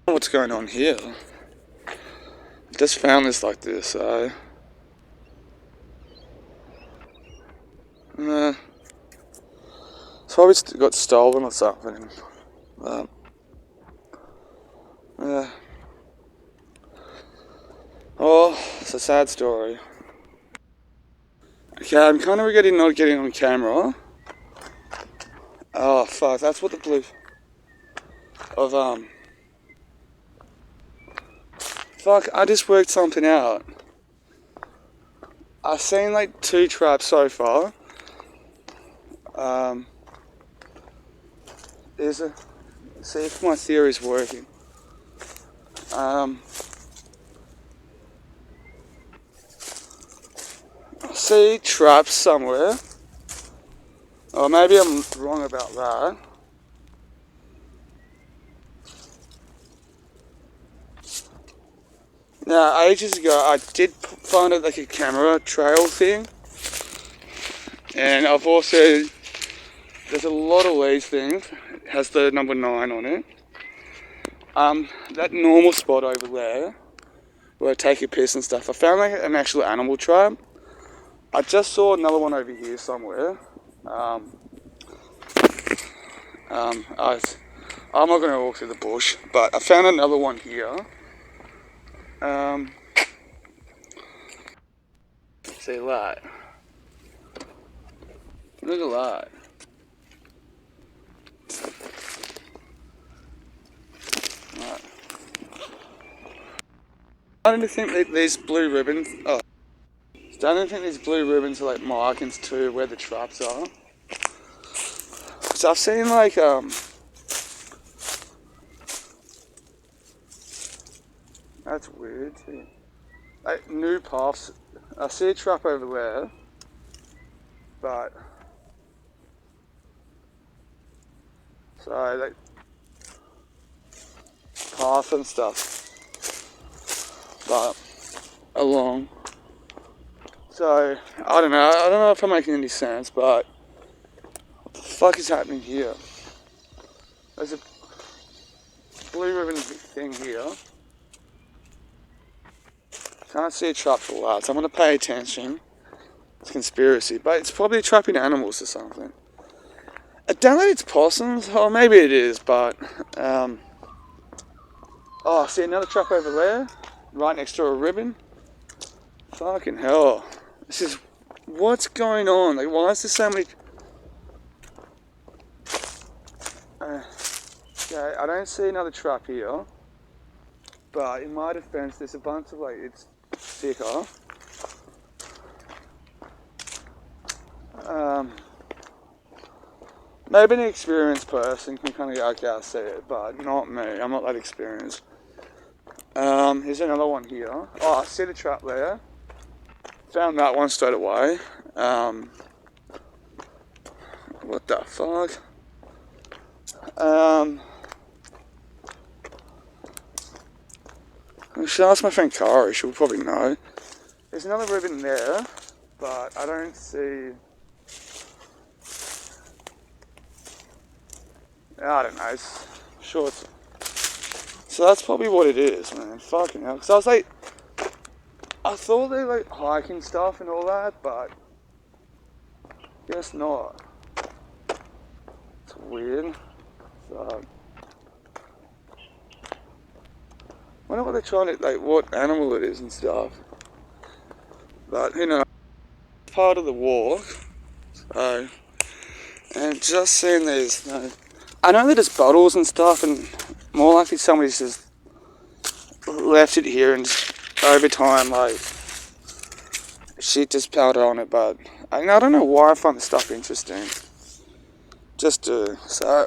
What's going on here? Just found this like this, so it's probably got stolen or something. Oh, it's a sad story. Okay, I'm kind of regretting not getting on camera. Oh fuck, that's what the blue of fuck, I just worked something out. I've seen like 2 traps so far. See if my theory's working. I see traps somewhere. Or maybe I'm wrong about that. Now, ages ago, I did find it like a camera trail thing. And I've also, there's a lot of these things. It has the number 9 on it. That normal spot over there, where I take a piss and stuff, I found like an actual animal trap. I just saw another one over here somewhere. I'm not going to walk through the bush, but I found another one here. See that? Look at that. Right. I don't think that these blue ribbons. I don't think these blue ribbons are like markings to where the traps are. So I've seen like that's weird too. Like new paths. I see a trap over there, but so like path and stuff, but along. So I don't know if I'm making any sense, but what the fuck is happening here? There's a blue ribbon thing here. Can't see a trap for that, so I'm going to pay attention. It's a conspiracy, but it's probably trapping animals or something. I don't know if it's possums, or maybe it is, but oh, see another trap over there, right next to a ribbon. Fucking hell. This is, what's going on? Like, why is there so many... okay, I don't see another trap here. But in my defense, there's a bunch of, like, it's thicker. Maybe an experienced person can kind of go, okay, I see it, but not me. I'm not that experienced. Here's another one here. Oh, I see the trap there. Found that one straight away. What the fuck? I should ask my friend Kara, she'll probably know. There's another ribbon there, but I don't see... I don't know, it's sure it's... So that's probably what it is, man. Fucking hell. Because I was like... I thought they were like hiking stuff and all that, but... guess not. It's weird. So... I wonder what they're trying to, like, what animal it is and stuff. But, you know, part of the walk. So, and just seeing these, you know, I know that it's bottles and stuff, and more likely somebody's just left it here and just, over time, like, shit just powder on it, but I don't know why I find this stuff interesting. Just do. So,